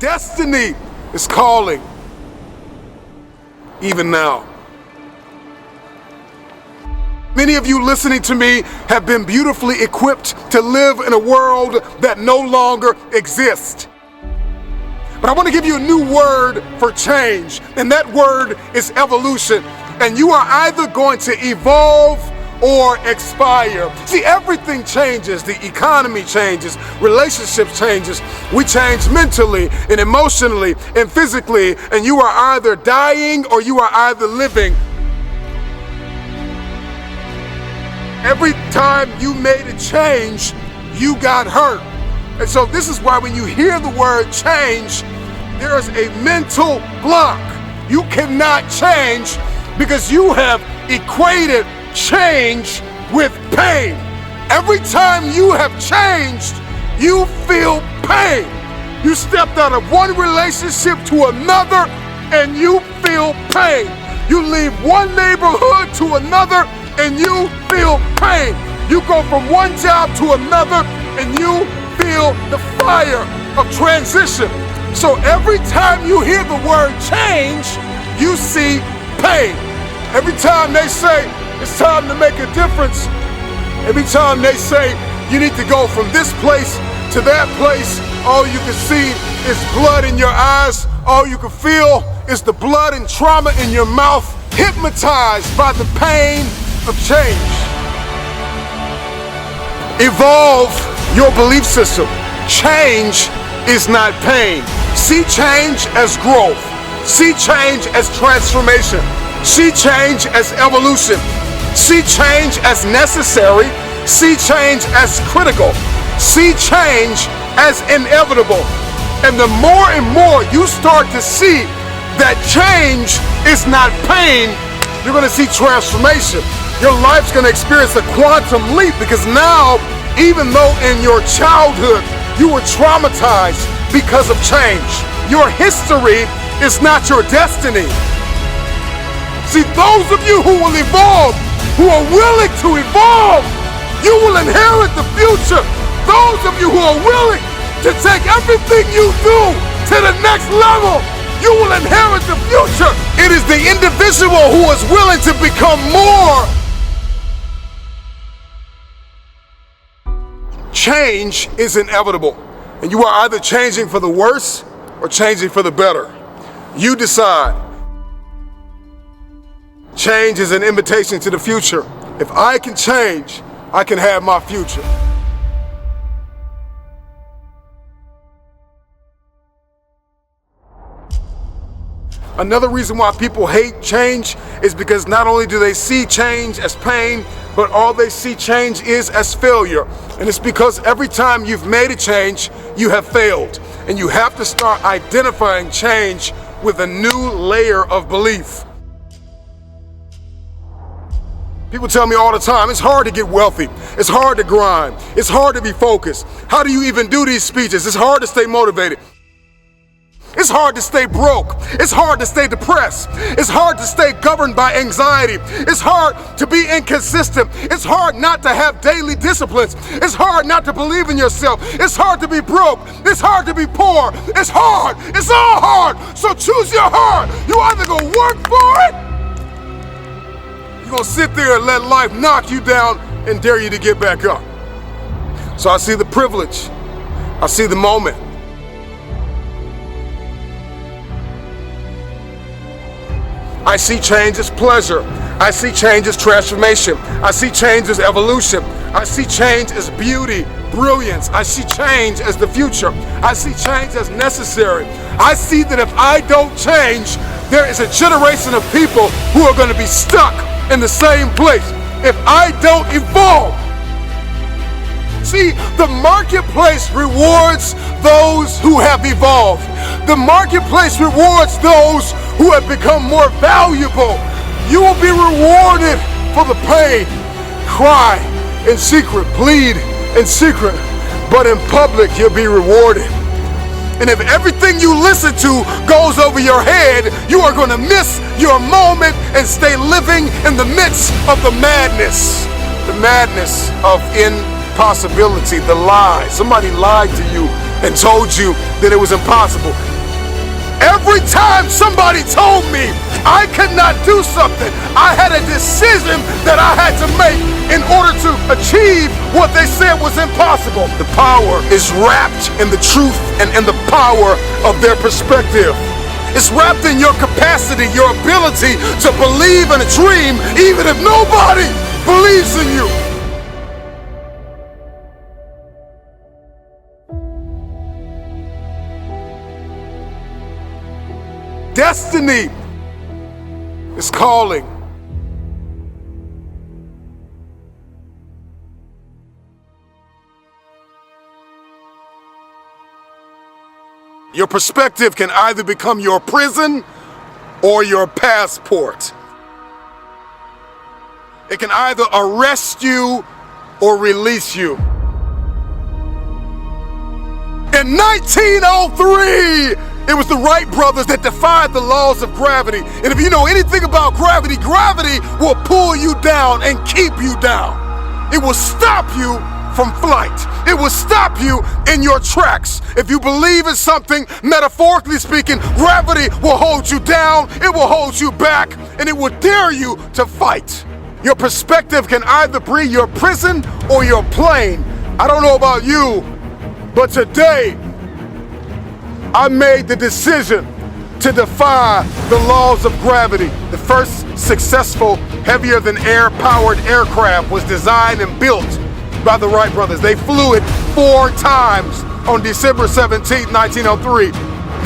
destiny is calling, even now. Many of you listening to me have been beautifully equipped to live in a world that no longer exists. But I want to give you a new word for change, and that word is evolution. And you are either going to evolve or expire. See, everything changes. The economy changes, relationships changes. We change mentally and emotionally and physically, and you are either dying or you are either living. Every time you made a change, you got hurt. And so this is why when you hear the word change, there's a mental block. You cannot change because you have equated change with pain. Every time you have changed, you feel pain. You stepped out of one relationship to another and you feel pain. You leave one neighborhood to another and you feel pain. You go from one job to another and you feel the fire of transition. So every time you hear the word change, you see pain. Every time they say it's time to make a difference, every time they say you need to go from this place to that place, all you can see is blood in your eyes. All you can feel is the blood and trauma in your mouth, hypnotized by the pain of change. Evolve your belief system. Change is not pain. See change as growth. See change as transformation. See change as evolution. See change as necessary. See change as critical. See change as inevitable. And the more and more you start to see that change is not pain, you're going to see transformation. Your life's going to experience a quantum leap, because now, even though in your childhood you were traumatized because of change, your history is not your destiny. See, those of you who will evolve, who are willing to evolve, you will inherit the future. Those of you who are willing to take everything you do to the next level, you will inherit the future. It is the individual who is willing to become more. Change is inevitable, and you are either changing for the worse or changing for the better. You decide. Change is an invitation to the future. If I can change, I can have my future. Another reason why people hate change is because not only do they see change as pain, but all they see change is as failure. And it's because every time you've made a change, you have failed. And you have to start identifying change with a new layer of belief. People tell me all the time, it's hard to get wealthy. It's hard to grind. It's hard to be focused. How do you even do these speeches? It's hard to stay motivated. It's hard to stay broke. It's hard to stay depressed. It's hard to stay governed by anxiety. It's hard to be inconsistent. It's hard not to have daily disciplines. It's hard not to believe in yourself. It's hard to be broke. It's hard to be poor. It's hard. It's all hard. So choose your heart. You either gonna work for it, you're gonna sit there and let life knock you down and dare you to get back up. So I see the privilege. I see the moment. I see change as pleasure. I see change as transformation. I see change as evolution. I see change as beauty, brilliance. I see change as the future. I see change as necessary. I see that if I don't change, there is a generation of people who are going to be stuck in the same place. If I don't evolve. See, the marketplace rewards those who have evolved. The marketplace rewards those who have become more valuable. You will be rewarded for the pain. Cry in secret, plead in secret, but in public you'll be rewarded. And if everything you listen to goes over your head, you are going to miss your moment and stay living in the midst of the madness of impossibility, the lie. Somebody lied to you and told you that it was impossible. Every time somebody told me I could not do something, I had a decision that I had to make in order to achieve what they said was impossible. The power is wrapped in the truth and in the power of their perspective. It's wrapped in your capacity, your ability to believe in a dream, even if nobody believes in you. Destiny is calling. Your perspective can either become your prison or your passport. It can either arrest you or release you. In 1903, it was the Wright brothers that defied the laws of gravity. And if you know anything about gravity, gravity will pull you down and keep you down. It will stop you from flight. It will stop you in your tracks. If you believe in something, metaphorically speaking, gravity will hold you down, it will hold you back, and it will dare you to fight. Your perspective can either be your prison or your plane. I don't know about you, but today, I made the decision to defy the laws of gravity. The first successful heavier-than-air powered aircraft was designed and built by the Wright brothers. They flew it 4 times on December 17, 1903,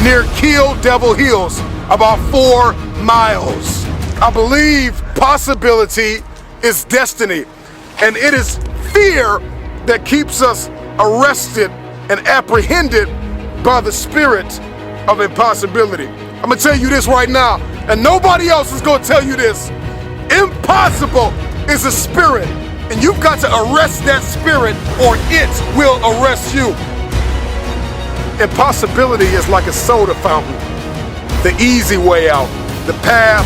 near Kill Devil Hills, about 4 miles. I believe possibility is destiny, and it is fear that keeps us arrested and apprehended by the spirit of impossibility. I'm gonna tell you this right now, and nobody else is gonna tell you this. Impossible is a spirit, and you've got to arrest that spirit or it will arrest you. Impossibility is like a soda fountain, the easy way out, the path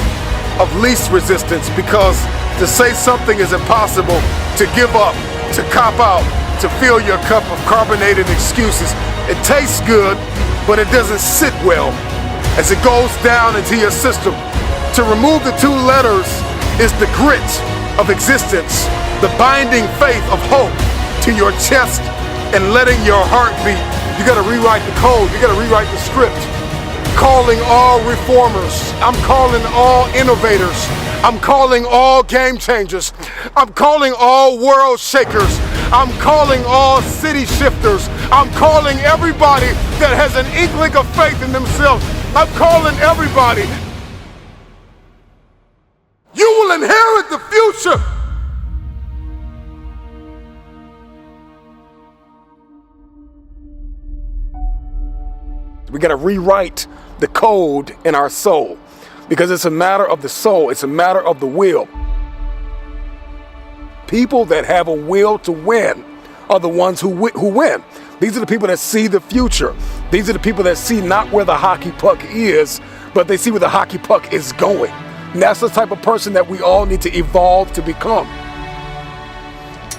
of least resistance, because to say something is impossible, to give up, to cop out, to fill your cup of carbonated excuses, it tastes good, but it doesn't sit well as it goes down into your system. To remove the 2 letters is the grit of existence, the binding faith of hope to your chest and letting your heart beat. You gotta rewrite the code, you gotta rewrite the script. Calling all reformers, I'm calling all innovators, I'm calling all game changers, I'm calling all world shakers, I'm calling all city shifters, I'm calling everybody that has an inkling of faith in themselves, I'm calling everybody. You will inherit the future. We gotta rewrite the code in our soul, because it's a matter of the soul, it's a matter of the will. People that have a will to win are the ones who win. These are the people that see the future. These are the people that see not where the hockey puck is, but they see where the hockey puck is going. And that's the type of person that we all need to evolve to become.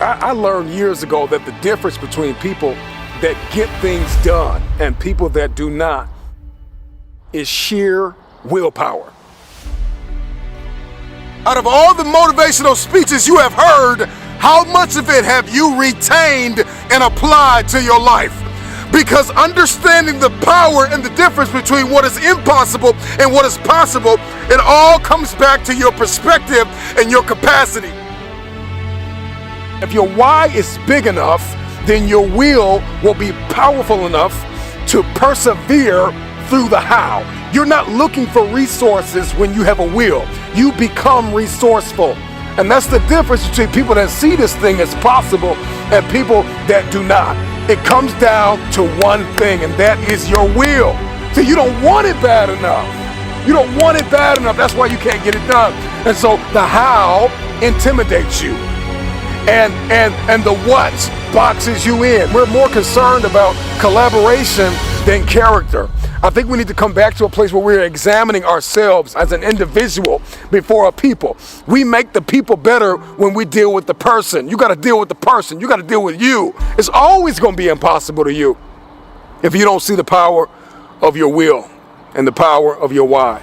I learned years ago that the difference between people that get things done and people that do not is sheer willpower. Out of all the motivational speeches you have heard, how much of it have you retained and applied to your life? Because understanding the power and the difference between what is impossible and what is possible, it all comes back to your perspective and your capacity. If your why is big enough, then your will be powerful enough to persevere through the how. You're not looking for resources when you have a will. You become resourceful. And that's the difference between people that see this thing as possible and people that do not. It comes down to one thing, and that is your will. So you don't want it bad enough. You don't want it bad enough. That's why you can't get it done. And so the how intimidates you. And the what boxes you in. We're more concerned about collaboration than character. I think we need to come back to a place where we're examining ourselves as an individual before a people. We make the people better when we deal with the person. You got to deal with the person. You got to deal with you. It's always going to be impossible to you if you don't see the power of your will. and the power of your why.